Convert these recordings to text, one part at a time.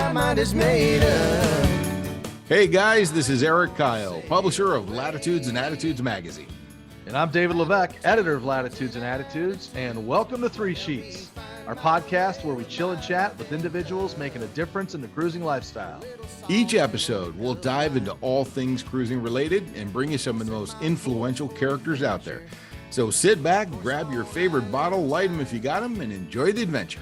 my mind is made up. Hey guys, this is Eric Kyle, publisher of Latitudes and Attitudes magazine. And I'm David Levesque, editor of Latitudes and Attitudes, and welcome to Three Sheets, our podcast where we chill and chat with individuals making a difference in the cruising lifestyle. Each episode, we'll dive into all things cruising related and bring you some of the most influential characters out there. So sit back, grab your favorite bottle, light them if you got them, and enjoy the adventure.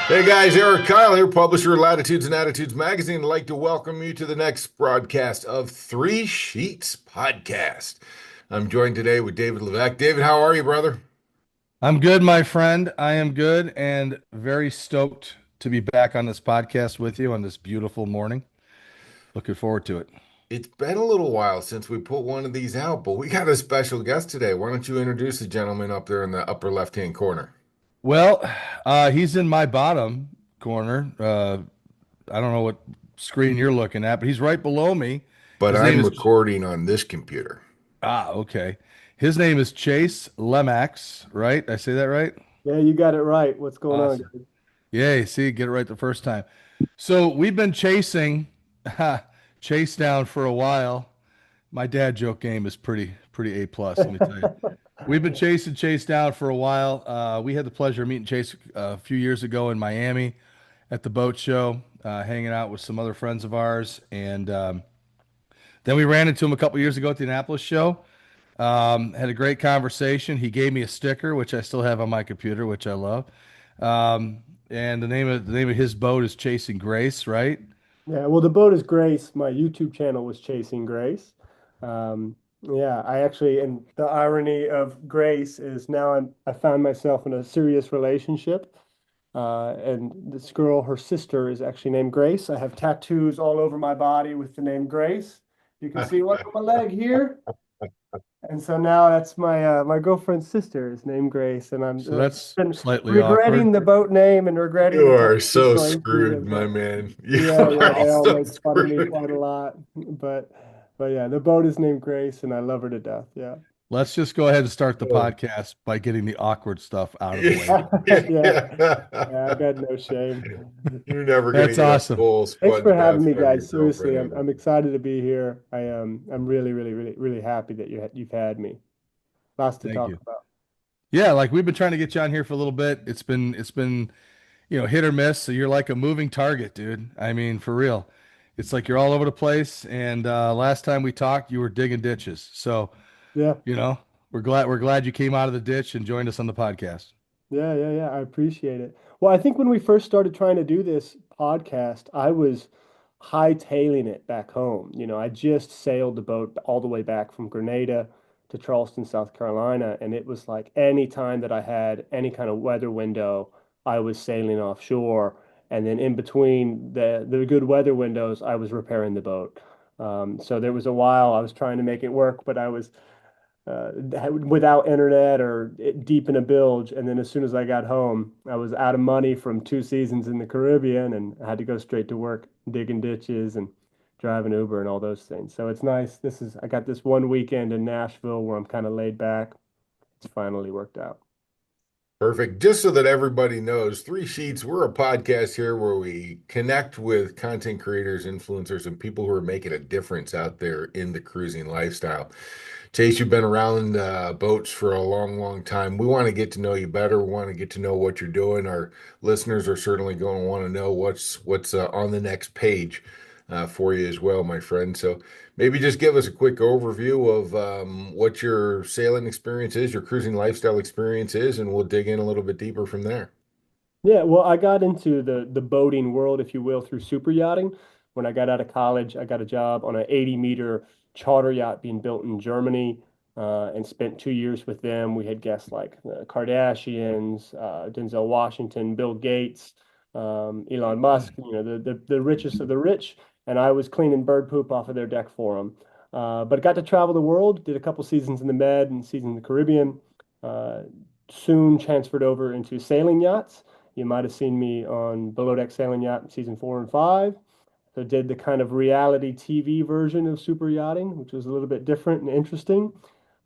Hey guys, Eric Kyle here, publisher of Latitudes and Attitudes magazine. I'd like to welcome you to the next broadcast of Three Sheets podcast. I'm joined today with David Levesque. David, how are you, brother? I'm good, my friend. I am good and very stoked to be back on this podcast with you on this beautiful morning. Looking forward to it. It's been a little while since we put one of these out, but we got a special guest today. Why don't you introduce the gentleman up there in the upper left-hand corner? Well, he's in my bottom corner. I don't know what screen you're looking at, but he's right below me. But I'm recording on this computer. Ah, okay. His name is Chase Lemacks, right? I say that right? Yeah, you got it right. What's going on, guys? Yay, see, get it right the first time. So we've been chasing Chase down for a while. My dad joke game is pretty A+, let me tell you. We've been chasing Chase down for a while. We had the pleasure of meeting Chase a few years ago in Miami at the boat show, hanging out with some other friends of ours. And then we ran into him a couple years ago at the Annapolis show. Had a great conversation. He gave me a sticker, which I still have on my computer, which I love. And the name of his boat is Chasing Grace, right? Yeah, well, the boat is Grace. My YouTube channel was Chasing Grace. Yeah, I actually, and the irony of Grace is now I found myself in a serious relationship. And this girl, her sister, is actually named Grace. I have tattoos all over my body with the name Grace. You can see one on my leg here. And so now that's my girlfriend's sister is named Grace, and I'm that's slightly regretting awkward. The boat name and regretting. You are so screwed, my man. Yeah, they all make fun of me quite a lot, but yeah, the boat is named Grace, and I love her to death. Yeah. Let's just go ahead and start the podcast by getting the awkward stuff out of the way. Yeah, I got no shame. You're never going to get awesome. Thanks for having me, guys. Seriously, I'm excited to be here. I'm really, really, really, really happy that you've had me. Lots to talk about. Yeah, like we've been trying to get you on here for a little bit. It's been hit or miss. So you're like a moving target, dude. I mean, for real. It's like you're all over the place. And last time we talked, you were digging ditches. So yeah, we're glad you came out of the ditch and joined us on the podcast. Yeah. I appreciate it. Well, I think when we first started trying to do this podcast, I was hightailing it back home. I just sailed the boat all the way back from Grenada to Charleston, South Carolina, and it was like any time that I had any kind of weather window, I was sailing offshore. And then in between the good weather windows, I was repairing the boat. So there was a while I was trying to make it work, but I was without internet or deep in a bilge. And then as soon as I got home, I was out of money from 2 seasons in the Caribbean, and I had to go straight to work, digging ditches and driving Uber and all those things. So it's nice. I got this one weekend in Nashville where I'm kind of laid back. It's finally worked out. Perfect. Just so that everybody knows, Three Sheets, we're a podcast here where we connect with content creators, influencers, and people who are making a difference out there in the cruising lifestyle. Chase, you've been around boats for a long, long time. We want to get to know you better. We want to get to know what you're doing. Our listeners are certainly going to want to know what's on the next page for you as well, my friend. So maybe just give us a quick overview of what your sailing experience is, your cruising lifestyle experience is, and we'll dig in a little bit deeper from there. Yeah, well, I got into the boating world, if you will, through super yachting. When I got out of college, I got a job on an 80-meter charter yacht being built in Germany, and spent 2 years with them. We had guests like the Kardashians, Denzel Washington, Bill Gates, Elon Musk, the richest of the rich. And I was cleaning bird poop off of their deck for them. But got to travel the world, did a couple seasons in the Med and season in the Caribbean. Soon transferred over into sailing yachts. You might have seen me on Below Deck Sailing Yacht in season 4 and 5. So did the kind of reality TV version of super yachting, which was a little bit different and interesting.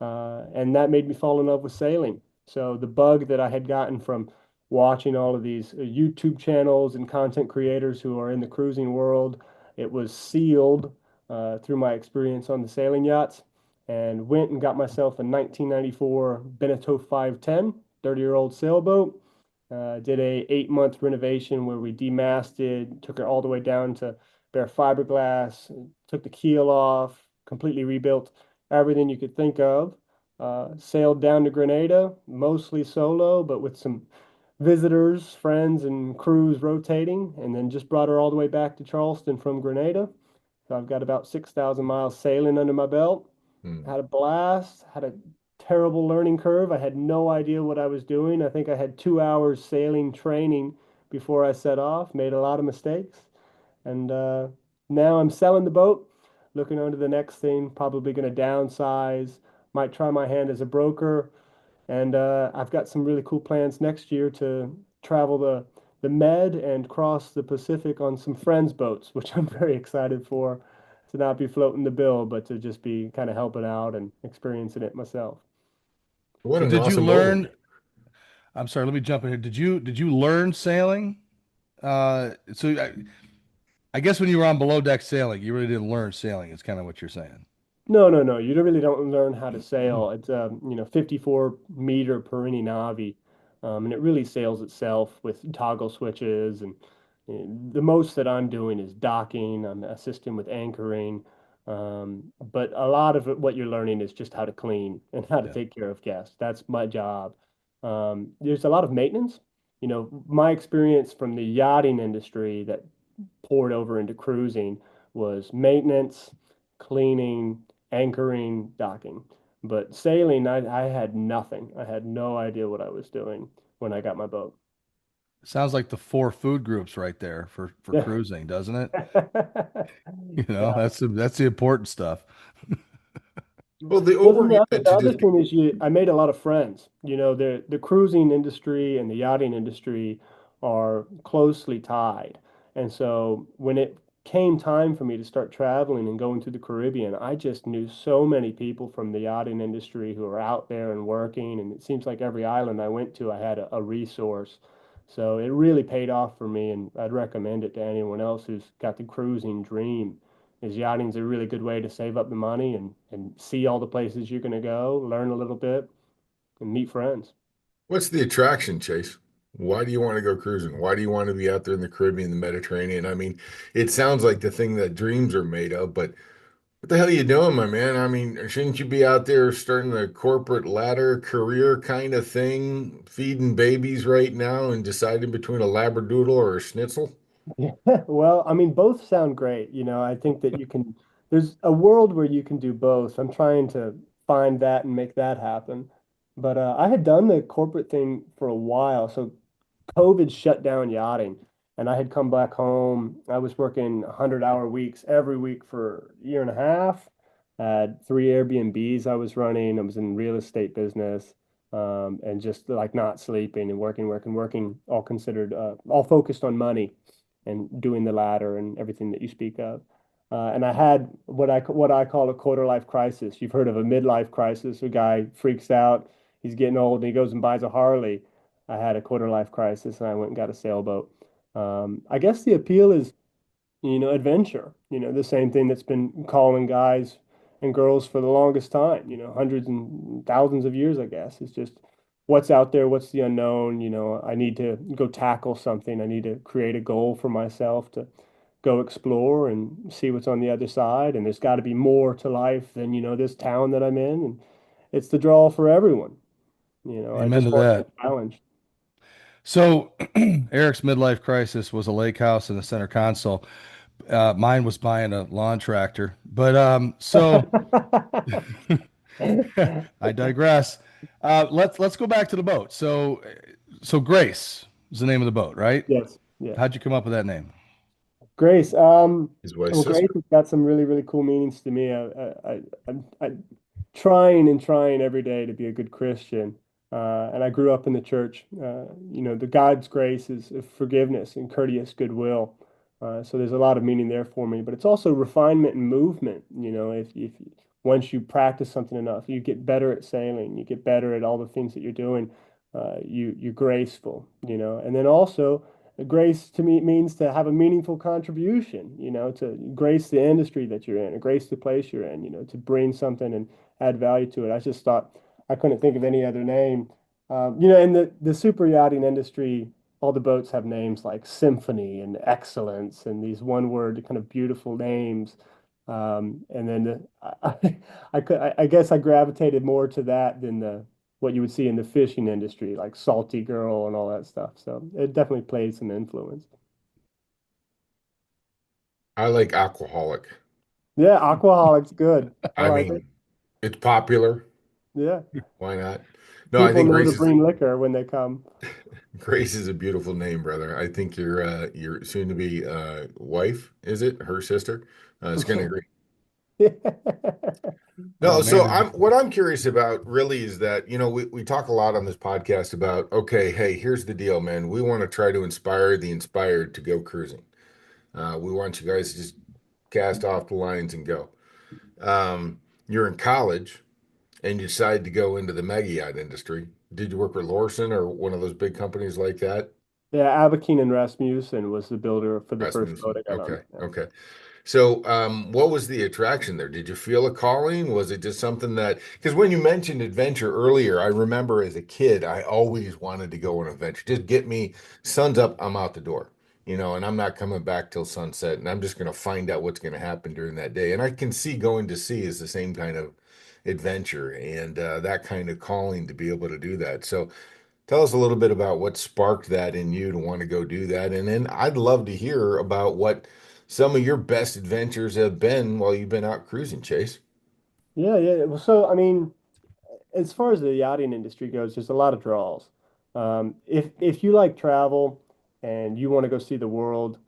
And that made me fall in love with sailing. So the bug that I had gotten from watching all of these YouTube channels and content creators who are in the cruising world. It was sealed through my experience on the sailing yachts, and went and got myself a 1994 Beneteau 510, 30-year-old sailboat. Did a 8-month renovation where we demasted, took it all the way down to bare fiberglass, took the keel off, completely rebuilt everything you could think of. Sailed down to Grenada, mostly solo, but with some visitors, friends, and crews rotating, and then just brought her all the way back to Charleston from Grenada. So I've got about 6,000 miles sailing under my belt. Hmm. Had a blast, had a terrible learning curve. I had no idea what I was doing. I think I had 2 hours sailing training before I set off, made a lot of mistakes. And now I'm selling the boat, looking on to the next thing, probably going to downsize, might try my hand as a broker. And I've got some really cool plans next year to travel the Med and cross the Pacific on some friends' boats, which I'm very excited for. To not be floating the bill, but to just be kind of helping out and experiencing it myself. What So an did you awesome boat. learn? I'm sorry, let me jump in here. Did you learn sailing? I guess when you were on below deck sailing, you really didn't learn sailing. Is kind of what you're saying. No, no, no. You really don't learn how to sail. It's 54-meter per inch navi, and it really sails itself with toggle switches. And the most that I'm doing is docking. I'm assisting with anchoring, but a lot of it, what you're learning is just how to clean and how to Yeah. take care of guests. That's my job. There's a lot of maintenance. My experience from the yachting industry that poured over into cruising was maintenance, cleaning, anchoring, docking. But sailing, I had nothing. I had no idea what I was doing when I got my boat. Sounds like the four food groups right there for Yeah. cruising, doesn't it? Yeah. That's the important stuff. Well, the Well, then overview that the you other just thing is I made a lot of friends. The cruising industry and the yachting industry are closely tied. And so when it came time for me to start traveling and going to the Caribbean, I just knew so many people from the yachting industry who are out there and working. And it seems like every island I went to, I had a resource. So it really paid off for me, and I'd recommend it to anyone else who's got the cruising dream. Is yachting's a really good way to save up the money and see all the places you're going to go, learn a little bit, and meet friends. What's the attraction, Chase? Why do you want to go cruising? Why do you want to be out there in the Caribbean, the Mediterranean? I mean, it sounds like the thing that dreams are made of, but what the hell are you doing, my man? I mean, shouldn't you be out there starting a corporate ladder career kind of thing, feeding babies right now and deciding between a Labradoodle or a Schnitzel? Yeah, well, I mean, both sound great. I think that there's a world where you can do both. I'm trying to find that and make that happen. But I had done the corporate thing for a while. So COVID shut down yachting, and I had come back home. I was working 100-hour weeks every week for a year and a half. I had 3 Airbnbs I was running. I was in real estate business, and just like not sleeping and working, working, working, all considered, all focused on money and doing the latter and everything that you speak of. And I had what I call a quarter life crisis. You've heard of a midlife crisis. A guy freaks out, he's getting old, and he goes and buys a Harley. I had a quarter life crisis, and I went and got a sailboat. I guess the appeal is, adventure. The same thing that's been calling guys and girls for the longest time. Hundreds and thousands of years, I guess. It's just what's out there, what's the unknown. I need to go tackle something. I need to create a goal for myself to go explore and see what's on the other side. And there's got to be more to life than, this town that I'm in. And it's the draw for everyone. I Amen just to want to that. challenge. So Eric's midlife crisis was a lake house and a center console. Mine was buying a lawn tractor. But I digress. Let's go back to the boat. So Grace is the name of the boat, right? Yes, yes. How'd you come up with that name? Grace. His wife's Well, Grace sister. has got some really, really cool meanings to me. I'm trying and trying every day to be a good Christian. And I grew up in the church. The God's grace is forgiveness and courteous goodwill. So there's a lot of meaning there for me, but it's also refinement and movement. If once you practice something enough, you get better at sailing, you get better at all the things that you're doing. you're graceful, and then also grace to me means to have a meaningful contribution, to grace the industry that you're in, or grace the place you're in, to bring something and add value to it. I just thought I couldn't think of any other name. In the super yachting industry, all the boats have names like Symphony and Excellence and these one word kind of beautiful names. And then I guess I gravitated more to that than what you would see in the fishing industry, like Salty Girl and all that stuff. So it definitely played some influence. I like Aquaholic. Yeah, Aquaholic's good. I I like it. mean, it's popular. Yeah. Why not? No, I People think know to bring liquor when they come. Grace is a beautiful name, brother. I think your soon to be wife, is it? Her sister? Is gonna agree. Oh No, so man. I'm curious about really is that, we talk a lot on this podcast about, okay, hey, here's the deal, man. We want to try to inspire the inspired to go cruising. We want you guys to just cast off the lines and go. You're in college and you decide to go into the mega yacht industry. Did you work with Lorson or one of those big companies like that? Yeah, Abikin and Rasmussen was the builder for the first boat Rasmussen. I got on. Okay, okay. So, what was the attraction there? Did you feel a calling? Was it just something that, because when you mentioned adventure earlier, I remember as a kid, I always wanted to go on an adventure. Just get me, sun's up, I'm out the door, and I'm not coming back till sunset, and I'm just going to find out what's going to happen during that day. And I can see going to sea is the same kind of adventure and that kind of calling to be able to do that. So, tell us a little bit about what sparked that in you to want to go do that. And then I'd love to hear about what some of your best adventures have been while you've been out cruising, Chase. Yeah, yeah. Well, so I mean, as far as the yachting industry goes, there's a lot of draws. If you like travel and you want to go see the world,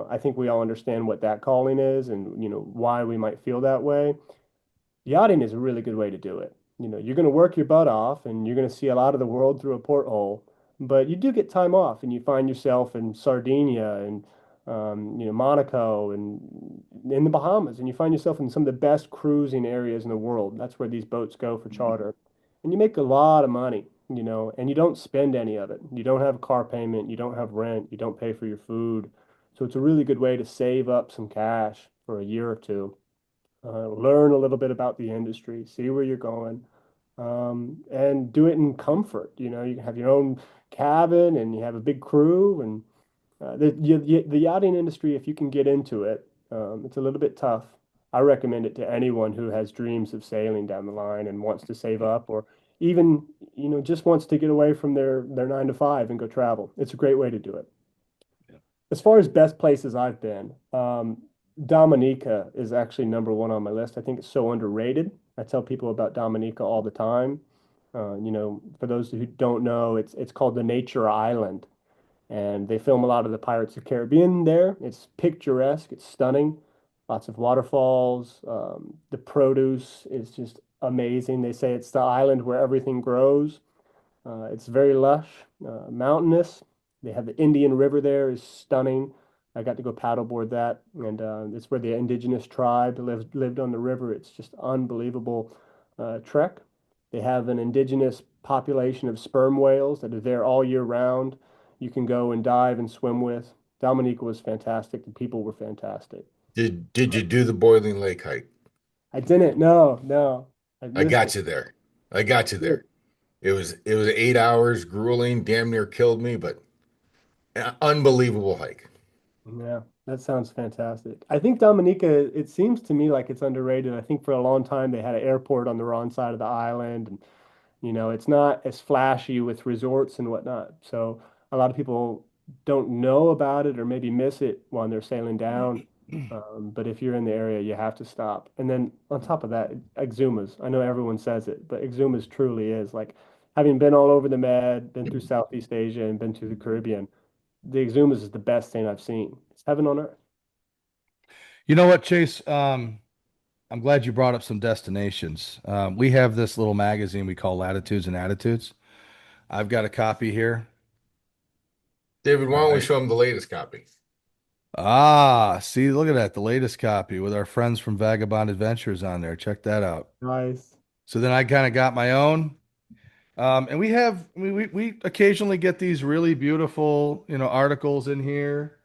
I think we all understand what that calling is and why we might feel that way. Yachting is a really good way to do it. You're going to work your butt off and you're going to see a lot of the world through a porthole, but you do get time off and you find yourself in Sardinia and Monaco and in the Bahamas, and you find yourself in some of the best cruising areas in the world. That's where these boats go for charter. And you make a lot of money, and you don't spend any of it. You don't have a car payment, you don't have rent, you don't pay for your food. So it's a really good way to save up some cash for a year or two, learn a little bit about the industry, see where you're going, and do it in comfort. You have your own cabin and you have a big crew. And the yachting industry, if you can get into it, it's a little bit tough. I recommend it to anyone who has dreams of sailing down the line and wants to save up, or even, just wants to get away from their 9 to 5 and go travel. It's a great way to do it. As far as best places I've been, Dominica is actually number one on my list. I think it's so underrated. I tell people about Dominica all the time. For those who don't know, it's called the Nature Island, and they film a lot of the Pirates of the Caribbean there. It's picturesque, it's stunning, lots of waterfalls. The produce is just amazing. They say it's the island where everything grows. It's very lush, mountainous. They have the Indian River there is stunning. I got to go paddleboard that, and it's where the indigenous tribe lived on the river. It's just unbelievable trek. They have an indigenous population of sperm whales that are there all year round. You can go and dive and swim with. Dominica was fantastic. The people were fantastic. Did you do the Boiling Lake hike? I didn't. No, no, I I missed it. got you there. I got you there. It was 8 hours, grueling, damn near killed me, but unbelievable hike. Yeah, that sounds fantastic. I think Dominica, it seems to me like it's underrated. I think for a long time they had an airport on the wrong side of the island, and it's not as flashy with resorts and whatnot. So a lot of people don't know about it or maybe miss it when they're sailing down. But if you're in the area, you have to stop. And then on top of that, Exumas. I know everyone says it, but Exumas truly is like having been all over the Med, been through Southeast Asia, and been to the Caribbean. The Exumas is the best thing I've seen. It's heaven on earth. You know what, Chase? I'm glad you brought up some destinations. We have this little magazine we call Latitudes and Attitudes. I've got a copy here. David, All why don't we right. show them the latest copy? Ah, see, look at that, the latest copy with our friends from Vagabond Adventures on there. Check that out. Nice. So then I kind of got my own. And we occasionally get these really beautiful, articles in here,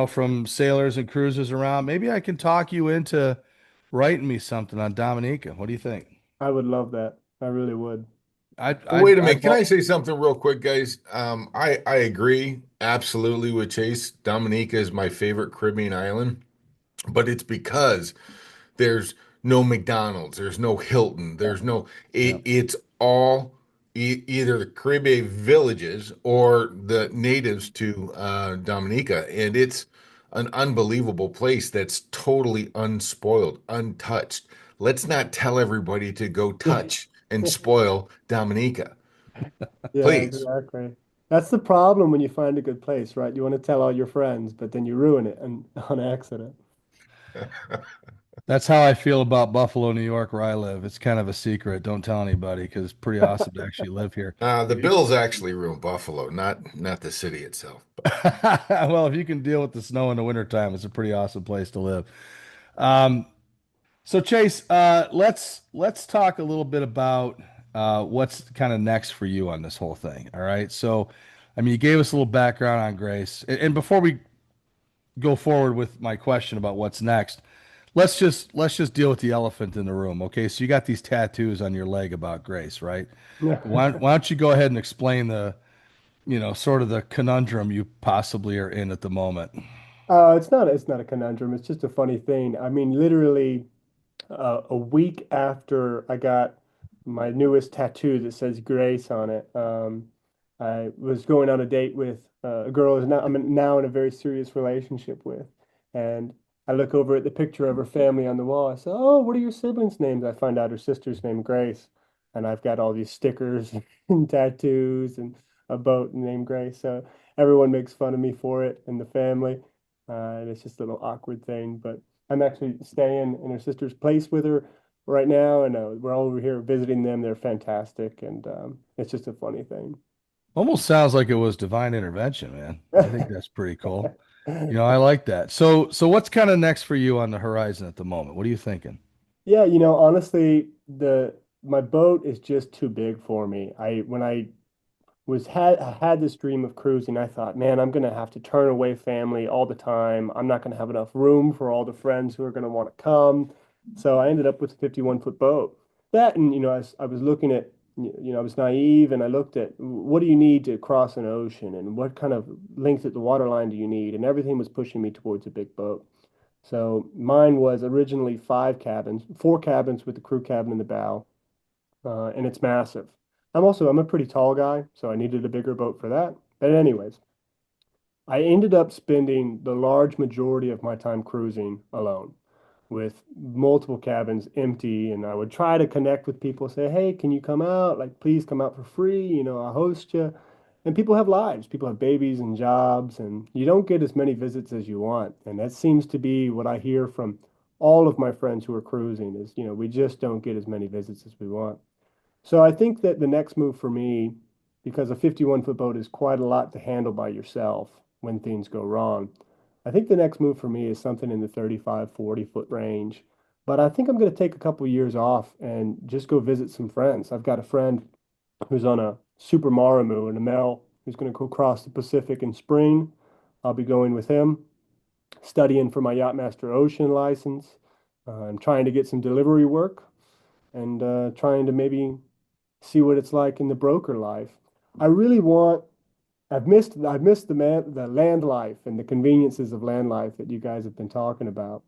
from sailors and cruisers around. Maybe I can talk you into writing me something on Dominica. What do you think? I would love that. I really would. I'd, Well, I'd, wait a minute. I'd, Can I lo- say something real quick, guys? I agree absolutely with Chase. Dominica is my favorite Caribbean island, but it's because there's no McDonald's, there's no Hilton, Yeah. there's no yeah. it's all either the Caribbean villages or the natives to Dominica, and it's an unbelievable place that's totally unspoiled, untouched. Let's not tell everybody to go touch and spoil Dominica, Yeah, please. exactly. That's the problem when you find a good place, right? You want to tell all your friends, but then you ruin it and on accident. That's how I feel about Buffalo, New York, where I live. It's kind of a secret. Don't tell anybody because it's pretty awesome to actually live here. The If you, Bills actually ruined Buffalo, not the city itself. well, if you can deal with the snow in the wintertime, it's a pretty awesome place to live. Um, So Chase, let's talk a little bit about what's kind of next for you on this whole thing. All right. So, I mean, you gave us a little background on Grace, and before we go forward with my question about what's next, let's just deal with the elephant in the room. Okay. So you got these tattoos on your leg about Grace, right? Yeah. Why don't you go ahead and explain sort of the conundrum you possibly are in at the moment? It's not a conundrum. It's just a funny thing. I mean, literally, a week after I got my newest tattoo that says Grace on it, I was going on a date with a girl who's now I'm now in a very serious relationship with, and I look over at the picture of her family on the wall. I say, "Oh, what are your siblings' names?" I find out her sister's name Grace, and I've got all these stickers and tattoos and a boat named Grace. So everyone makes fun of me for it in the family, and it's just a little awkward thing, but. I'm actually staying in her sister's place with her right now, and we're all over here visiting them. They're fantastic, and it's just a funny thing. Almost sounds like it was divine intervention, man. I think that's pretty cool. I like that. So what's kind of next for you on the horizon at the moment? What are you thinking? Yeah, honestly, the my boat is just too big for me. I when I had this dream of cruising, I thought, man, I'm gonna have to turn away family all the time. I'm not gonna have enough room for all the friends who are gonna want to come. So I ended up with a 51-foot boat. That and I was looking at I was naive and I looked at what do you need to cross an ocean and what kind of length at the waterline do you need, and everything was pushing me towards a big boat. So mine was originally 5 cabins, 4 cabins with the crew cabin in the bow, and it's massive. I'm a pretty tall guy, so I needed a bigger boat for that. But anyways, I ended up spending the large majority of my time cruising alone with multiple cabins empty. And I would try to connect with people, say, hey, can you come out? Like, please come out for free. I'll host you. And people have lives, people have babies and jobs, and you don't get as many visits as you want. And that seems to be what I hear from all of my friends who are cruising is, we just don't get as many visits as we want. So I think that the next move for me, because a 51-foot boat is quite a lot to handle by yourself when things go wrong, I think the next move for me is something in the 35, 40-foot range. But I think I'm going to take a couple of years off and just go visit some friends. I've got a friend who's on a Super Marimu and a Mel who's going to go across the Pacific in spring. I'll be going with him, studying for my Yachtmaster Ocean license. I'm trying to get some delivery work and trying to maybe see what it's like in the broker life. I really want. I've missed the land life and the conveniences of land life that you guys have been talking about,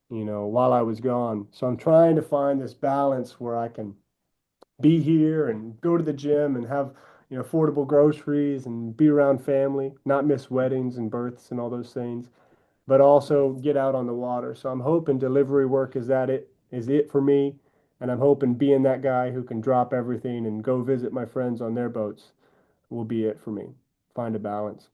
while I was gone. So I'm trying to find this balance where I can be here and go to the gym and have, affordable groceries and be around family, not miss weddings and births and all those things, but also get out on the water. So I'm hoping delivery work is it for me, and I'm hoping being that guy who can drop everything and go visit my friends on their boats will be it for me. Find a balance.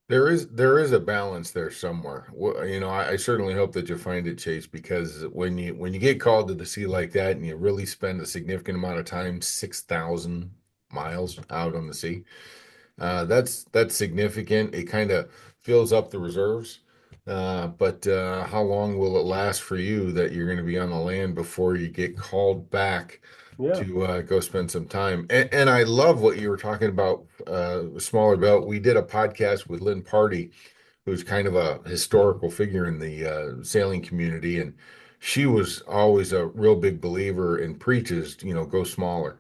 There is a balance there somewhere. I certainly hope that you find it, Chase, because when you get called to the sea like that and you really spend a significant amount of time, 6,000 miles out on the sea, that's significant. It kind of fills up the reserves. But how long will it last for you that you're going to be on the land before you get called back Yeah. to go spend some time. And I love what you were talking about, smaller boat. We did a podcast with Lynn Party, who's kind of a historical figure in the sailing community, and she was always a real big believer and preaches, go smaller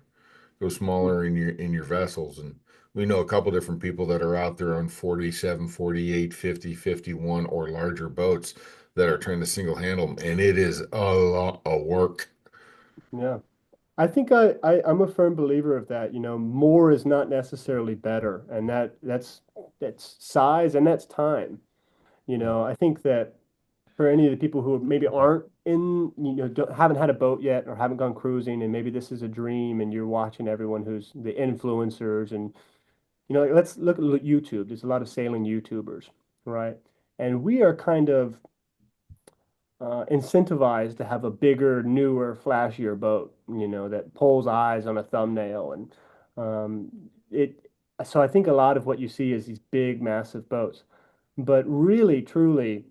in your vessels. And we know a couple different people that are out there on 47, 48, 50, 51 or larger boats that are trying to single handle them, and it is a lot of work. Yeah. I think I'm a firm believer of that. More is not necessarily better, and that's size and that's time. I think that for any of the people who maybe aren't haven't had a boat yet or haven't gone cruising, and maybe this is a dream, and you're watching everyone who's the influencers, and like, let's look at YouTube. There's a lot of sailing YouTubers, right? And we are kind of incentivized to have a bigger, newer, flashier boat, that pulls eyes on a thumbnail. And um, it, so I think a lot of what you see is these big, massive boats. But really, truly,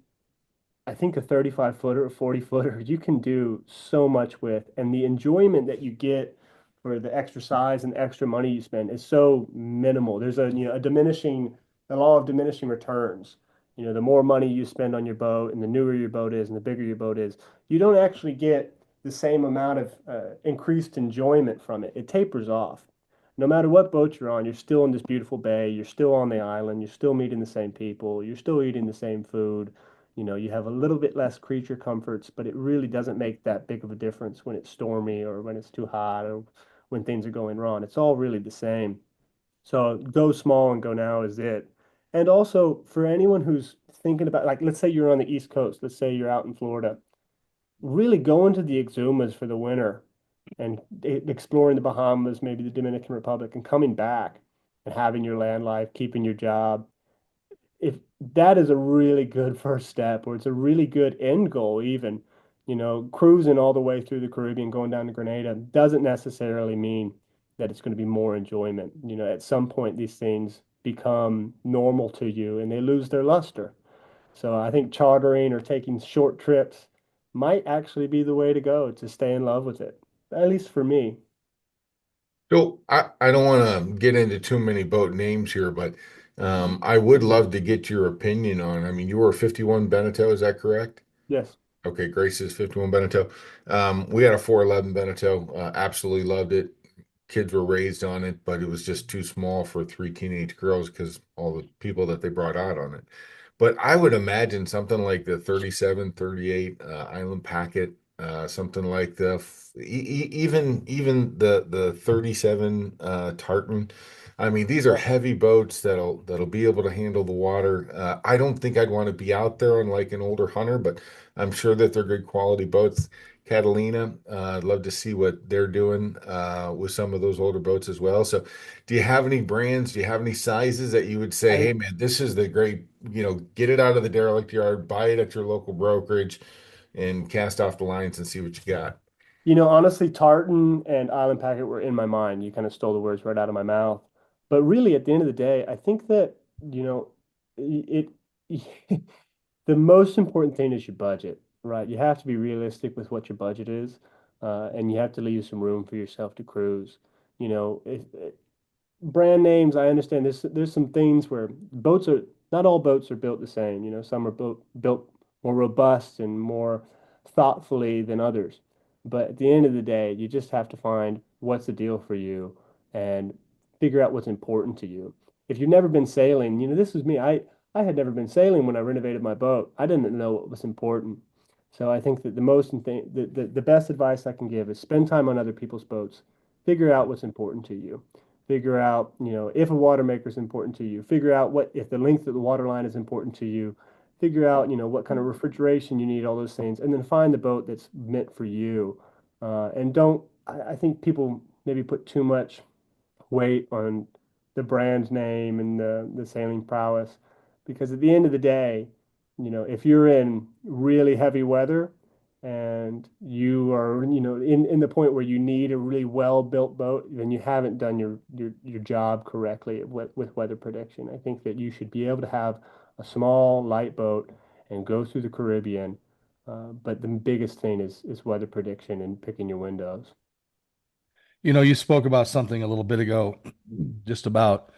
I think a 35 footer, a 40 footer, you can do so much with. And the enjoyment that you get for the extra size and extra money you spend is so minimal. There's the law of diminishing returns. The more money you spend on your boat and the newer your boat is and the bigger your boat is, you don't actually get the same amount of increased enjoyment from it. It tapers off. No matter what boat you're on, you're still in this beautiful bay, you're still on the island, you're still meeting the same people, you're still eating the same food. You have a little bit less creature comforts, but it really doesn't make that big of a difference when it's stormy or when it's too hot or when things are going wrong. It's all really the same. So go small and go now is it. And also for anyone who's thinking about, like, let's say you're on the East Coast, let's say you're out in Florida, really going to the Exumas for the winter and exploring the Bahamas, maybe the Dominican Republic, and coming back and having your land life, keeping your job, if that is a really good first step, or it's a really good end goal, even, cruising all the way through the Caribbean, going down to Grenada, doesn't necessarily mean that it's going to be more enjoyment. At some point, these things become normal to you and they lose their luster. So I think chartering or taking short trips might actually be the way to go to stay in love with it, at least for me. So I don't want to get into too many boat names here, but I would love to get your opinion on. I mean, you were a 51 Beneteau, is that correct? Yes. Okay, Grace's 51 Beneteau. We had a 411 Beneteau. Absolutely loved it. Kids were raised on it, but it was just too small for three teenage girls because all the people that they brought out on it. But I would imagine something like the 37, 38 Island Packet, something like even the 37 Tartan. I mean, these are Yeah. heavy boats that'll be able to handle the water. I don't think I'd want to be out there on like an older hunter, but I'm sure that they're good quality boats. Catalina, I'd love to see what they're doing with some of those older boats as well. So, do you have any brands? Do you have any sizes that you would say, I, hey man, this is the great, get it out of the derelict yard, buy it at your local brokerage, and cast off the lines and see what you got. Honestly, Tartan and Island Packet were in my mind. You kind of stole the words right out of my mouth. But really, at the end of the day, I think that, it, the most important thing is your budget, right? You have to be realistic with what your budget is, and you have to leave some room for yourself to cruise. If brand names, I understand there's some things where boats are not all boats are built the same. Some are built more robust and more thoughtfully than others. But at the end of the day, you just have to find what's the deal for you and figure out what's important to you. If you've never been sailing, this is me. I had never been sailing when I renovated my boat. I didn't know what was important. So I think that the best advice I can give is spend time on other people's boats. Figure out what's important to you. Figure out, if a water maker is important to you. Figure out what if the length of the water line is important to you. Figure out, what kind of refrigeration you need, all those things, and then find the boat that's meant for you. And don't, I think people maybe put too much weight on the brand name and the sailing prowess. Because at the end of the day, if you're in really heavy weather and you are, in the point where you need a really well-built boat, then you haven't done your job correctly with weather prediction. I think that you should be able to have a small, light boat and go through the Caribbean. But the biggest thing is weather prediction and picking your windows. You spoke about something a little bit ago, just about,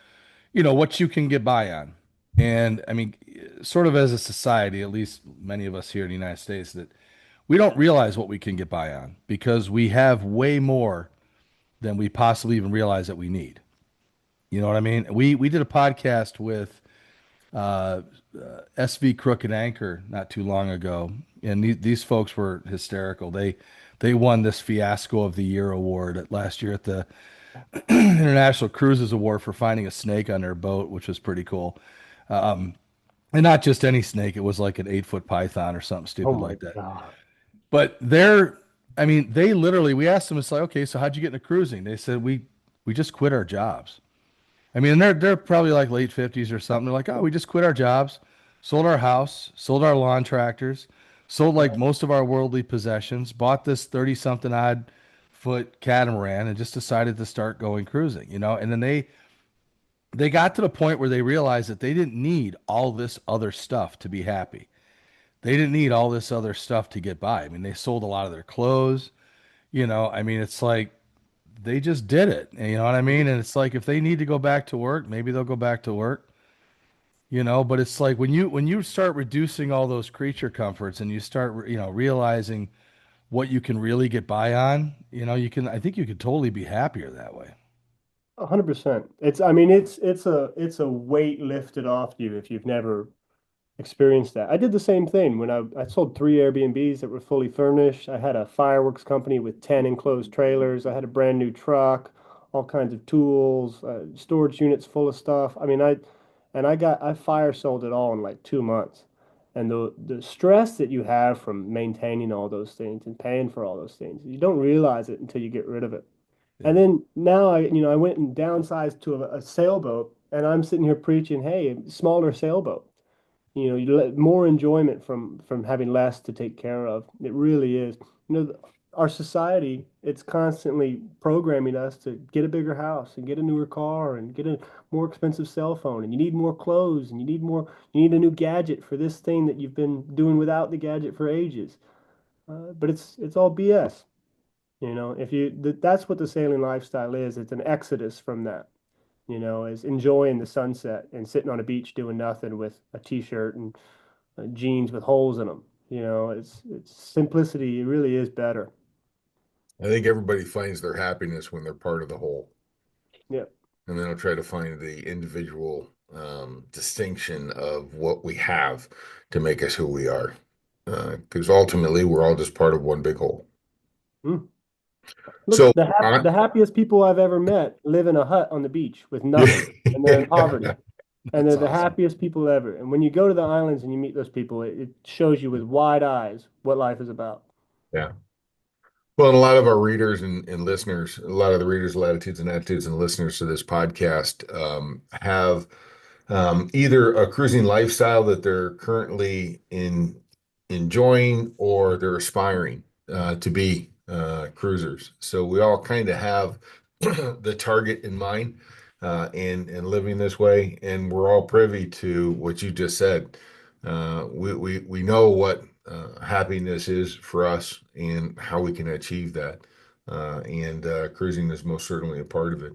what you can get by on. And I mean, sort of as a society, at least many of us here in the United States, that we don't realize what we can get by on because we have way more than we possibly even realize that we need. You know what I mean? We did a podcast with uh, SV Crook and Anchor not too long ago, and these folks were hysterical. They won this Fiasco of the Year award last year at the International Cruises Award for finding a snake on their boat, which was pretty cool. Um, and not just any snake; it was like an 8 foot python or something Oh stupid my like that. God. But I mean, they literally, we asked them, it's like, okay, so how'd you get into cruising? They said we just quit our jobs. I mean, they're probably like late 50s or something. They're like, oh, we just quit our jobs, sold our house, sold our lawn tractors, sold like most of our worldly possessions, bought this 30 something odd foot catamaran and just decided to start going cruising, And then they got to the point where they realized that they didn't need all this other stuff to be happy. They didn't need all this other stuff to get by. I mean, they sold a lot of their clothes, I mean, it's like they just did it. You know what I mean? And it's like if they need to go back to work, maybe they'll go back to work, but it's like when you start reducing all those creature comforts and you start, realizing what you can really get by on, I think you could totally be happier that way. 100%. I mean, it's a weight lifted off you if you've never experienced that. I did the same thing when I sold three Airbnbs that were fully furnished. I had a fireworks company with 10 enclosed trailers. I had a brand new truck, all kinds of tools, storage units full of stuff. I mean, I fire sold it all in like 2 months. And the stress that you have from maintaining all those things and paying for all those things, you don't realize it until you get rid of it. Yeah. And then now I went and downsized to a sailboat, and I'm sitting here preaching, hey, smaller sailboat. You let more enjoyment from having less to take care of. It really is. Our society, it's constantly programming us to get a bigger house and get a newer car and get a more expensive cell phone, and you need more clothes and you need a new gadget for this thing that you've been doing without the gadget for ages. But it's all BS. If that's what the sailing lifestyle is. It's an exodus from that. Is enjoying the sunset and sitting on a beach doing nothing with a t-shirt and jeans with holes in them. It's simplicity. It really is better. I think everybody finds their happiness when they're part of the whole, Yeah, and then I'll try to find the individual distinction of what we have to make us who we are. Because ultimately, we're all just part of one big whole. Mm. Look, So, the happiest people I've ever met live in a hut on the beach with nothing, and they're in poverty, and they're that's the awesome. happiest people ever. And when you go to the islands and you meet those people, it shows you with wide eyes what life is about. Yeah. Well, and a lot of our readers and listeners, a lot of the readers, latitudes and attitudes and listeners to this podcast have either a cruising lifestyle that they're currently enjoying or they're aspiring to be cruisers. So we all kind of have the target in mind and living this way, and we're all privy to what you just said. We know what happiness is for us and how we can achieve that. And cruising is most certainly a part of it.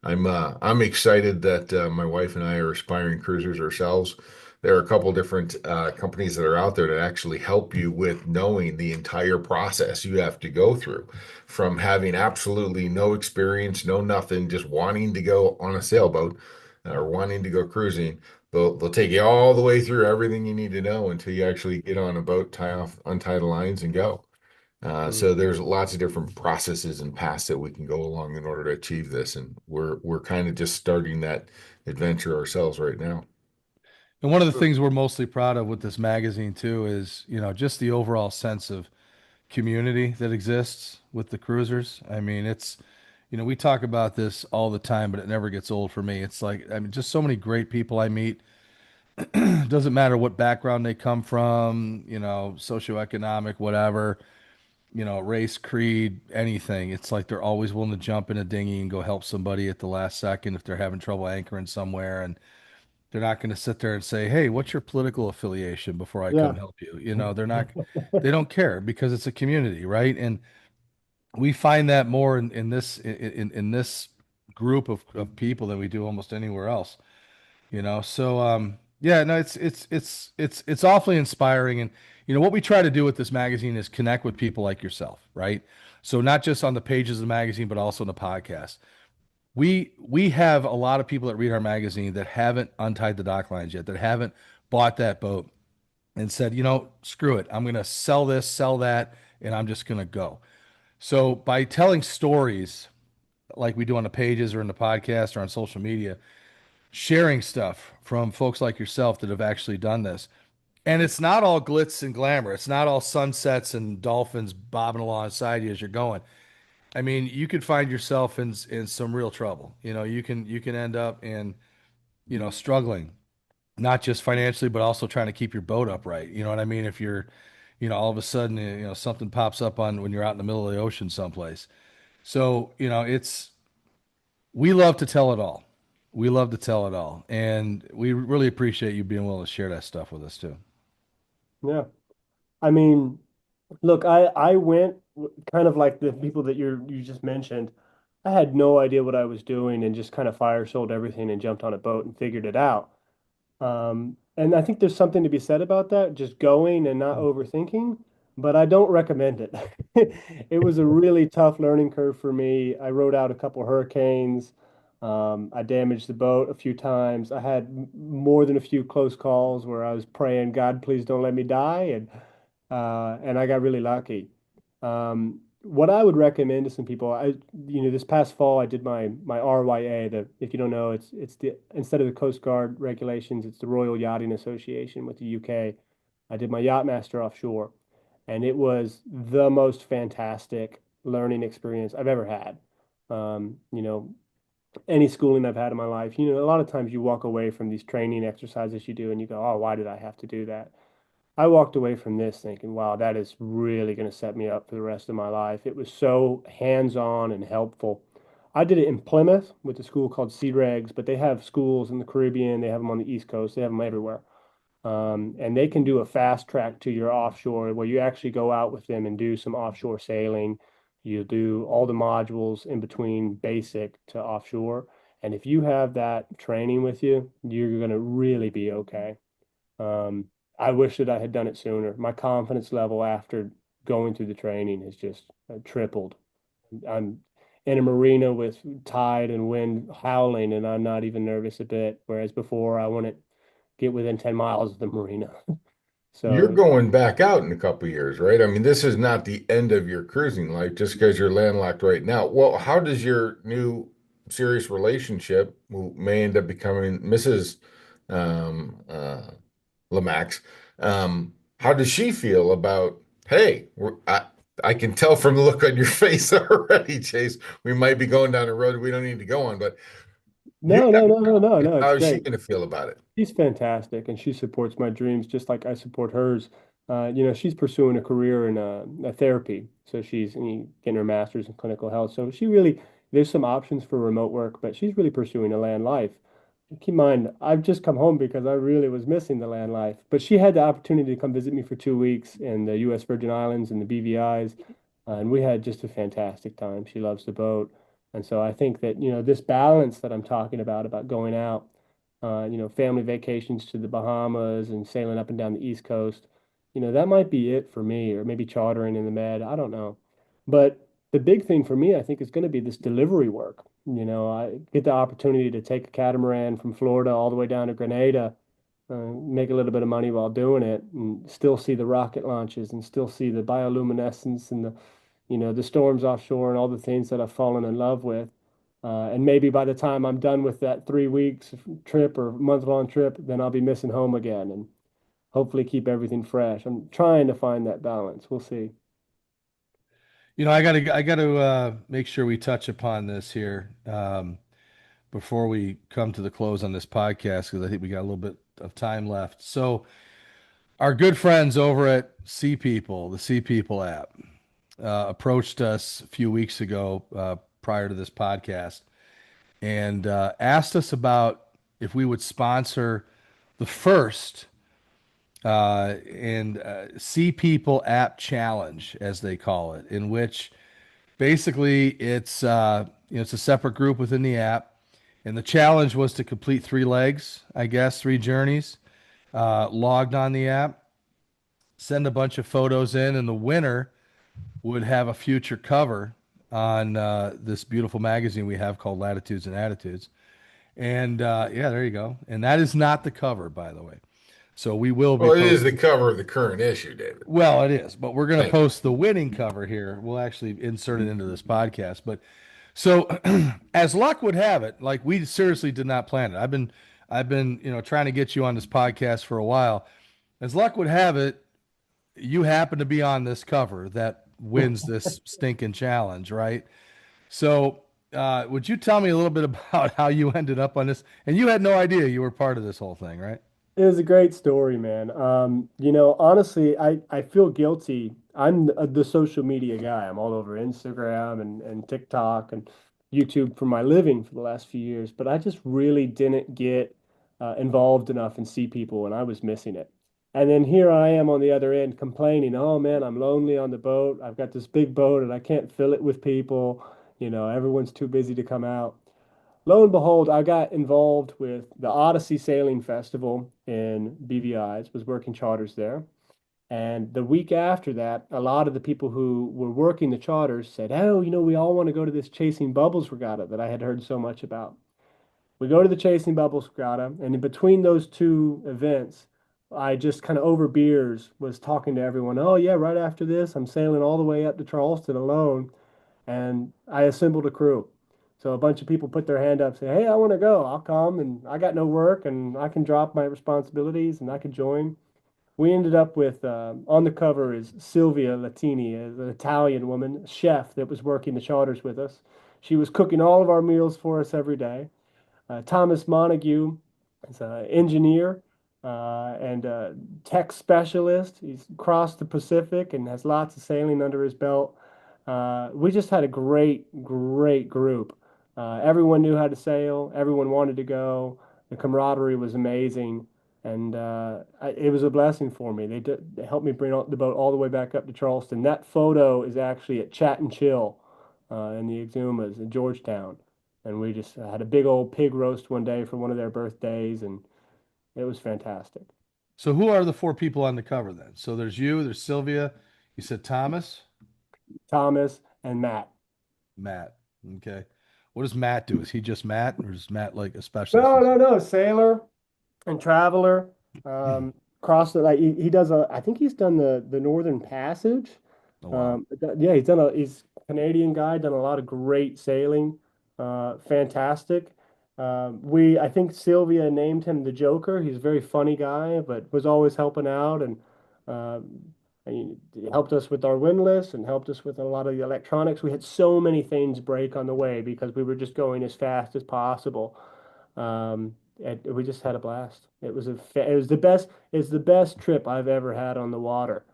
I'm excited that my wife and I are aspiring cruisers ourselves. There are a couple different companies that are out there that actually help you with knowing the entire process you have to go through, from having absolutely no experience, no nothing, just wanting to go on a sailboat or wanting to go cruising. They'll take you all the way through everything you need to know until you actually get on a boat, untie the lines, and go. Mm. So there's lots of different processes and paths that we can go along in order to achieve this, and we're kind of just starting that adventure ourselves right now. And one of the things we're mostly proud of with this magazine too is, just the overall sense of community that exists with the cruisers. I mean, we talk about this all the time, but it never gets old for me. It's like, I mean, just so many great people I meet. It doesn't matter what background they come from, socioeconomic, whatever, race, creed, anything. It's like they're always willing to jump in a dinghy and go help somebody at the last second if they're having trouble anchoring somewhere. And they're not going to sit there and say, "Hey, what's your political affiliation?" before I come Yeah. help you. They're not, they don't care because it's a community, right? And we find that more in this group of people than we do almost anywhere else, you know. So yeah, no, it's awfully inspiring. And you know what we try to do with this magazine is connect with people like yourself, right? So not just on the pages of the magazine, but also in the podcast. We have a lot of people that read our magazine that haven't untied the dock lines yet, that haven't bought that boat and said, you know, screw it, I'm gonna sell this, sell that, and I'm just gonna go. So by telling stories like we do on the pages or in the podcast or on social media, sharing stuff from folks like yourself that have actually done this. And it's not all glitz and glamour. It's not all sunsets and dolphins bobbing alongside you as you're going. I mean, you could find yourself in some real trouble. You know, you can end up in, you know, struggling, not just financially, but also trying to keep your boat upright. You know what I mean? If you're, you know, all of a sudden, you know, something pops up on when you're out in the middle of the ocean someplace. So, you know, we love to tell it all. We love to tell it all. And we really appreciate you being willing to share that stuff with us too. Yeah. I mean, look, I went kind of like the people that you just mentioned. I had no idea what I was doing and just kind of fire sold everything and jumped on a boat and figured it out. And I think there's something to be said about that, just going and not overthinking, but I don't recommend it. It was a really tough learning curve for me. I rode out a couple hurricanes. I damaged the boat a few times. I had more than a few close calls where I was praying, God, please don't let me die. And I got really lucky. What I would recommend to some people, this past fall I did my RYA. The If you don't know, it's the instead of the Coast Guard regulations, it's the Royal Yachting Association with the UK. I did my Yachtmaster offshore, and it was the most fantastic learning experience I've ever had. You know, any schooling I've had in my life, you know, a lot of times you walk away from these training exercises you do, and you go, "Oh, why did I have to do that?" I walked away from this thinking, wow, that is really going to set me up for the rest of my life. It was so hands-on and helpful. I did it in Plymouth with a school called Sea Regs, but they have schools in the Caribbean. They have them on the East Coast. They have them everywhere. And they can do a fast track to your offshore where you actually go out with them and do some offshore sailing. You do all the modules in between basic to offshore. And if you have that training with you, you're going to really be okay. Um, I wish that I had done it sooner. My confidence level after going through the training has just tripled. I'm in a marina with tide and wind howling, and I'm not even nervous a bit. Whereas before, I wouldn't get within 10 miles of the marina. You're So, going back out in a couple of years, right? I mean, this is not the end of your cruising life just because you're landlocked right now. Well, how does your new serious relationship, who may end up becoming Mrs. Um, uh, Lemacks, how does she feel about, hey, I can tell from the look on your face already, Chase, we might be going down a road we don't need to go on, but you no, no, no, no, no, no. how It's is she great. going to feel about it? She's fantastic, and she supports my dreams just like I support hers. She's pursuing a career in therapy, so she's getting her master's in clinical health. So there's some options for remote work, but she's really pursuing a land life. Keep in mind, I've just come home because I really was missing the land life. But she had the opportunity to come visit me for 2 weeks in the U.S. Virgin Islands and the BVI's, and we had just a fantastic time. She loves the boat, and so I think that this balance that I'm talking about going out family vacations to the Bahamas and sailing up and down the East Coast. That might be it for me, or maybe chartering in the Med. I don't know. But the big thing for me, I think, is going to be this delivery work. I get the opportunity to take a catamaran from Florida all the way down to Grenada, make a little bit of money while doing it, and still see the rocket launches and still see the bioluminescence and the storms offshore and all the things that I've fallen in love with. And maybe by the time I'm done with that 3 weeks trip or month-long trip, then I'll be missing home again and hopefully keep everything fresh. I'm trying to find that balance. We'll see. You know, I gotta make sure we touch upon this here before we come to the close on this podcast because I think we got a little bit of time left. So, our good friends over at Sea People, the Sea People app, approached us a few weeks ago prior to this podcast and asked us about if we would sponsor the first Sea People app challenge, as they call it, in which Basically, it's a separate group within the app, and the challenge was to complete 3 legs, I guess, 3 journeys, logged on the app, send a bunch of photos in, and the winner would have a future cover on this beautiful magazine we have called Latitudes and Attitudes. And yeah, there you go. And that is not the cover, by the way. So we will be Well, it is the posting. cover of the current issue, David. Well, it is, but we're going to Thank you. post the winning cover here. We'll actually insert it into this podcast. But so, as luck would have it, like we seriously did not plan it. I've been, trying to get you on this podcast for a while. As luck would have it, you happen to be on this cover that wins this stinking challenge, right? So, would you tell me a little bit about how you ended up on this? And you had no idea you were part of this whole thing, right? It was a great story, man. Honestly, I feel guilty. I'm the social media guy. I'm all over Instagram and TikTok and YouTube for my living for the last few years, but I just really didn't get involved enough and see people, and I was missing it. And then here I am on the other end complaining, oh man, I'm lonely on the boat. I've got this big boat and I can't fill it with people. Everyone's too busy to come out. Lo and behold, I got involved with the Odyssey Sailing Festival in BVI's, was working charters there. And the week after that, a lot of the people who were working the charters said, oh, we all want to go to this Chasing Bubbles regatta that I had heard so much about. We go to the Chasing Bubbles regatta, and in between those two events, I just kind of over beers was talking to everyone. Oh, yeah, right after this, I'm sailing all the way up to Charleston alone and I assembled a crew. So a bunch of people put their hand up, say, "Hey, I want to go. I'll come, and I got no work, and I can drop my responsibilities, and I can join." We ended up with on the cover is Silvia Latini, an Italian woman, chef that was working the charters with us. She was cooking all of our meals for us every day. Thomas Montague is an engineer and a tech specialist. He's crossed the Pacific and has lots of sailing under his belt. We just had a great, great group. Everyone knew how to sail. Everyone wanted to go. The camaraderie was amazing, and it was a blessing for me. They helped me bring the boat all the way back up to Charleston. That photo is actually at Chat and Chill in the Exumas in Georgetown, and we just had a big old pig roast one day for one of their birthdays, and it was fantastic. So, who are the 4 people on the cover then? So, there's you, there's Sylvia, you said Thomas, Thomas and Matt. Matt. Okay. What does Matt do? Is he just Matt, or is Matt like a specialist? No, no, no, sailor and traveler. Cross the like he does I think he's done the Northern Passage. Oh, wow. Yeah, he's Canadian guy, done a lot of great sailing. Fantastic. I think Sylvia named him the Joker. He's a very funny guy, but was always helping out uh, and he helped us with our windlass and helped us with a lot of the electronics. We had so many things break on the way because we were just going as fast as possible. And we just had a blast. It was the best trip I've ever had on the water,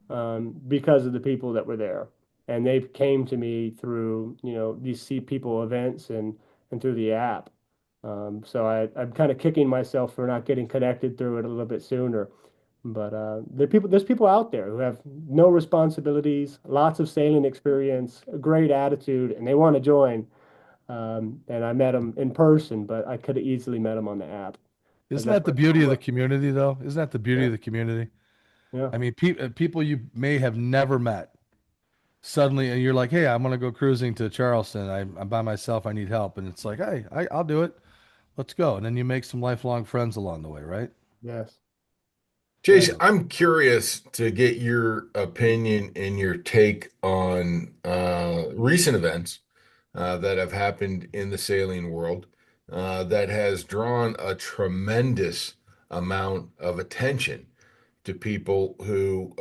because of the people that were there, and they came to me through these see people events and through the app. So I'm kind of kicking myself for not getting connected through it a little bit sooner. But there's people out there who have no responsibilities, lots of sailing experience, a great attitude, and they want to join. And I met him in person, but I could have easily met him on the app because Isn't that's that the where beauty of the community, though? Isn't that the beauty yeah, of the community? yeah, I mean, people you may have never met suddenly, and you're like, "Hey, I'm gonna go cruising to Charleston. I'm by myself. I need help." And it's like, "Hey, I'll do it. Let's go." And then you make some lifelong friends along the way, right? yes, Chase, yes. I'm curious to get your opinion and your take on recent events that have happened in the sailing world that has drawn a tremendous amount of attention to people who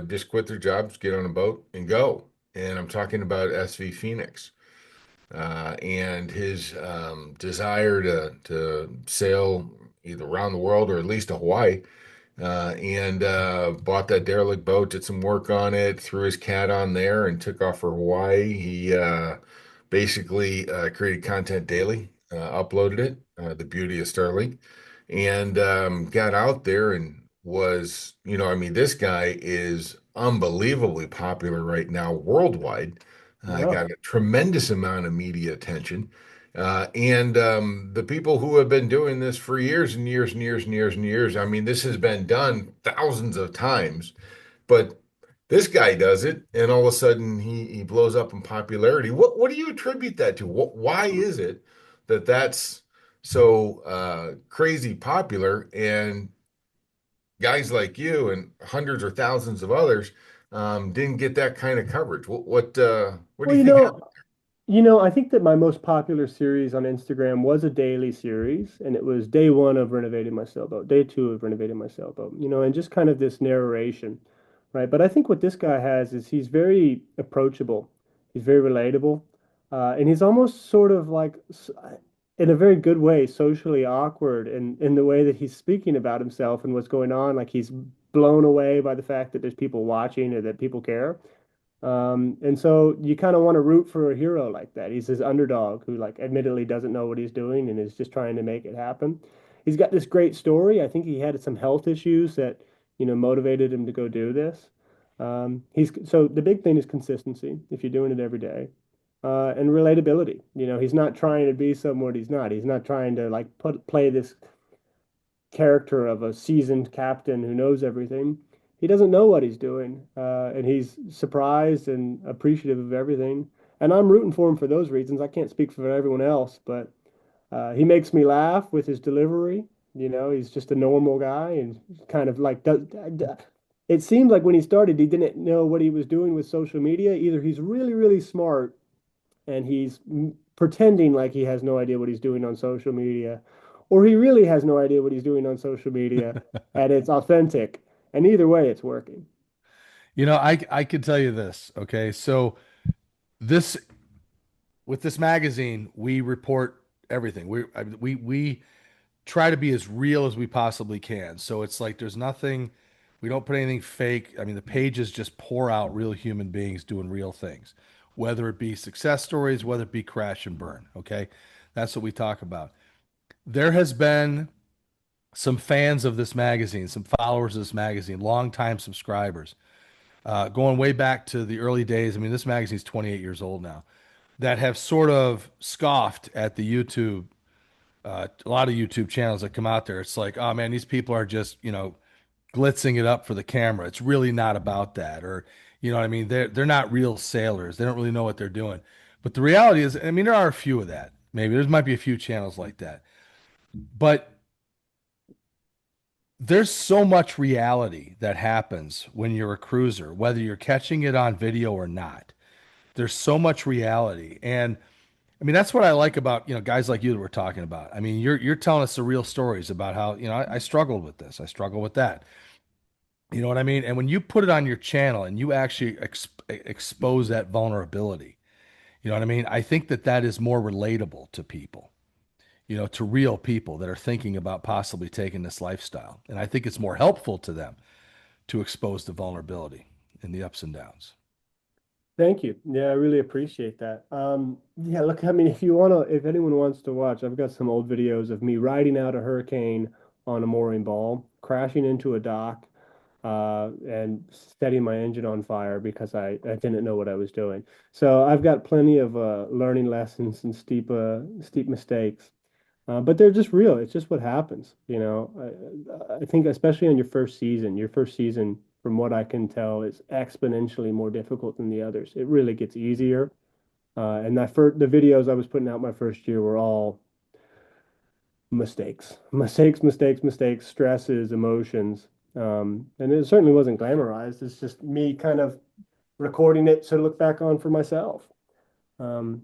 just quit their jobs, get on a boat, and go. And I'm talking about SV Phoenix and his desire to sail either around the world or at least to Hawaii and bought that derelict boat, did some work on it, threw his cat on there, and took off for Hawaii. He basically created content daily, uploaded it, the beauty of Starlink, and got out there and was, I mean, this guy is unbelievably popular right now worldwide Yeah. Got a tremendous amount of media attention. And the people who have been doing this for years and years and years and years and years, I mean, this has been done thousands of times, but this guy does it, and all of a sudden he blows up in popularity. What do you attribute that to? Why is it that that's so crazy popular, and guys like you and hundreds or thousands of others didn't get that kind of coverage? What do Well, you think happened? I think that my most popular series on Instagram was a daily series, and it was day one of renovating my sailboat, day two of renovating my sailboat, and just kind of this narration, right? But I think what this guy has is he's very approachable, he's very relatable, and he's almost sort of like, in a very good way, socially awkward in the way that he's speaking about himself and what's going on. Like he's blown away by the fact that there's people watching or that people care. And so you kind of want to root for a hero like that. He's this underdog who, like, admittedly doesn't know what he's doing and is just trying to make it happen. He's got this great story. I think he had some health issues that, motivated him to go do this. He's so the big thing is consistency if you're doing it every day, and relatability. He's not trying to be someone he's not. He's not trying to like play this character of a seasoned captain who knows everything. He doesn't know what he's doing, and he's surprised and appreciative of everything. And I'm rooting for him for those reasons. I can't speak for everyone else, but he makes me laugh with his delivery. He's just a normal guy and kind of like it seemed like when he started, he didn't know what he was doing with social media. Either he's really, really smart and he's pretending like he has no idea what he's doing on social media, or he really has no idea what he's doing on social media and it's authentic. And either way, it's working. I could tell you this. Okay, so this with this magazine, we report everything. We try to be as real as we possibly can. So it's like there's nothing, we don't put anything fake. I mean, the pages just pour out real human beings doing real things, whether it be success stories, whether it be crash and burn. Okay, that's what we talk about. There has been some fans of this magazine, some followers of this magazine, longtime subscribers, going way back to the early days. I mean, this magazine's 28 years old now, that have sort of scoffed at the YouTube, a lot of YouTube channels that come out there. It's like, oh man, these people are just, glitzing it up for the camera. It's really not about that. Or, you know what I mean? They're not real sailors. They don't really know what they're doing. But the reality is, I mean, there are a few of that. Maybe there might be a few channels like that. But there's so much reality that happens when you're a cruiser, whether you're catching it on video or not. There's so much reality. And I mean, that's what I like about, guys like you that we're talking about. I mean, you're telling us the real stories about how, I struggled with this. I struggle with that. You know what I mean? And when you put it on your channel and you actually expose that vulnerability, you know what I mean? I think that that is more relatable to people, to real people that are thinking about possibly taking this lifestyle. And I think it's more helpful to them to expose the vulnerability and the ups and downs. Thank you. Yeah, I really appreciate that. Yeah, look, I mean, if anyone wants to watch, I've got some old videos of me riding out a hurricane on a mooring ball, crashing into a dock, and setting my engine on fire because I didn't know what I was doing. So I've got plenty of learning lessons and steep mistakes. But they're just real. It's just what happens, I think especially on your first season, from what I can tell, is exponentially more difficult than the others. It really gets easier. And the videos I was putting out my first year were all mistakes, stresses, emotions. And it certainly wasn't glamorized. It's just me kind of recording it to look back on for myself. Um,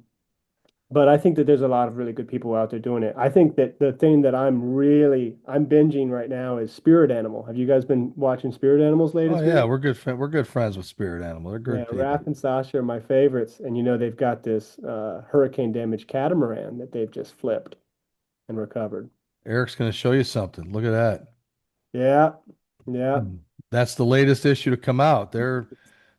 but I think that there's a lot of really good people out there doing it. I think that the thing that I'm binging right now is Spirit Animal. Have you guys been watching Spirit Animal's Oh latest yeah, video? we're good friends with Spirit Animal. They're Yeah, good Raph people. and Sasha are my favorites, and they've got this hurricane damaged catamaran that they've just flipped and recovered. Eric's going to show you something. Look at that. Yeah, yeah. That's the latest issue to come out.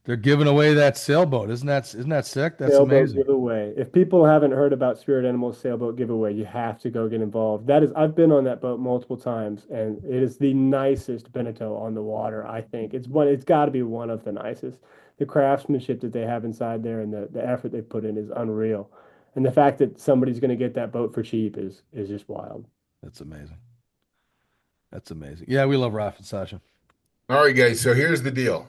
They're giving away that sailboat. Isn't that sick? That's Sailboat amazing. giveaway. If people haven't heard about Spirit Animals sailboat giveaway, you have to go get involved. I've been on that boat multiple times, and it is the nicest Beneteau on the water. I think it's got to be one of the nicest. The craftsmanship that they have inside there and the effort they put in is unreal. And the fact that somebody's going to get that boat for cheap is just wild. That's amazing. That's amazing. Yeah, we love Raf and Sasha. All right, guys. So here's the deal.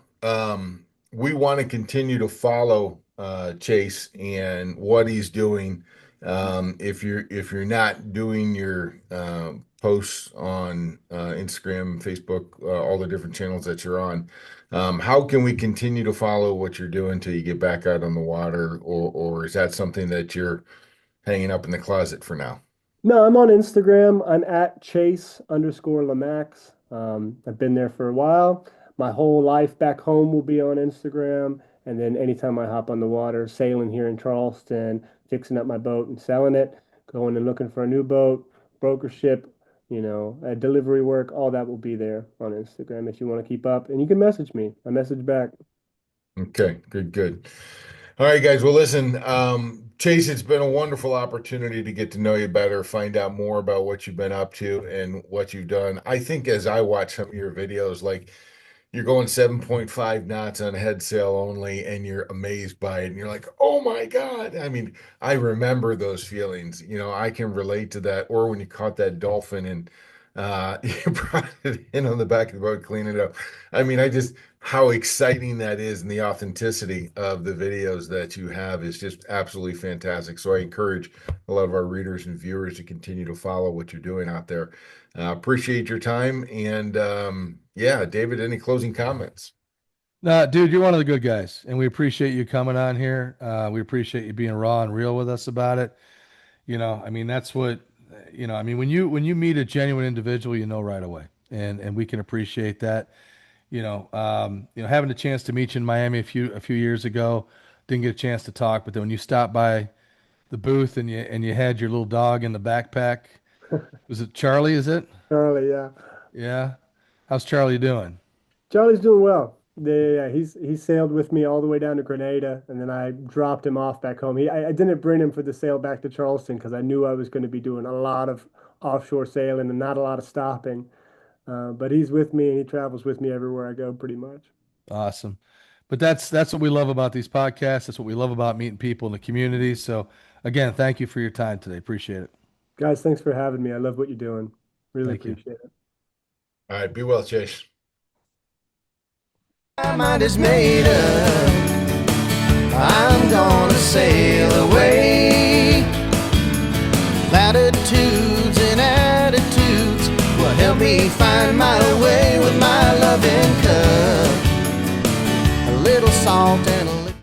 We want to continue to follow Chase and what he's doing. If you're not doing your posts on Instagram, Facebook, all the different channels that you're on, how can we continue to follow what you're doing till you get back out on the water, or is that something that you're hanging up in the closet for now? No, I'm on Instagram. I'm at Chase_Lemacks. I've been there for a while. My whole life back home will be on Instagram. And then anytime I hop on the water, sailing here in Charleston, fixing up my boat and selling it, going and looking for a new boat, brokership, delivery work, all that will be there on Instagram if you want to keep up. And you can message me. I message back. Okay, good. All right, guys. Well, listen, Chase, it's been a wonderful opportunity to get to know you better, find out more about what you've been up to and what you've done. I think as I watch some of your videos, like you're going 7.5 knots on head sail only, and you're amazed by it. And you're like, oh my God. I mean, I remember those feelings. I can relate to that. Or when you caught that dolphin and you brought it in on the back of the boat, clean it up. I mean, how exciting that is, and the authenticity of the videos that you have is just absolutely fantastic. So I encourage a lot of our readers and viewers to continue to follow what you're doing out there. Appreciate your time. And yeah, David, any closing comments? No, dude, you're one of the good guys, and we appreciate you coming on here. We appreciate you being raw and real with us about it. I mean, that's what, I mean, when you meet a genuine individual, right away, and we can appreciate that. Having the chance to meet you in Miami a few years ago, didn't get a chance to talk, but then when you stopped by the booth and you had your little dog in the backpack, was it Charlie? Is it? Charlie, yeah. Yeah. How's Charlie doing? Charlie's doing well. He sailed with me all the way down to Grenada, and then I dropped him off back home. I didn't bring him for the sail back to Charleston because I knew I was going to be doing a lot of offshore sailing and not a lot of stopping. But he's with me, and he travels with me everywhere I go, pretty much. Awesome. But that's what we love about these podcasts. That's what we love about meeting people in the community. So again, thank you for your time today. Appreciate it. Guys, thanks for having me. I love what you're doing. Really Thank you. appreciate it. All right, be well, Chase. My mind is made up. I'm gonna sail away. Latitudes and attitudes will help me find my way with my loving cup. A little salt and a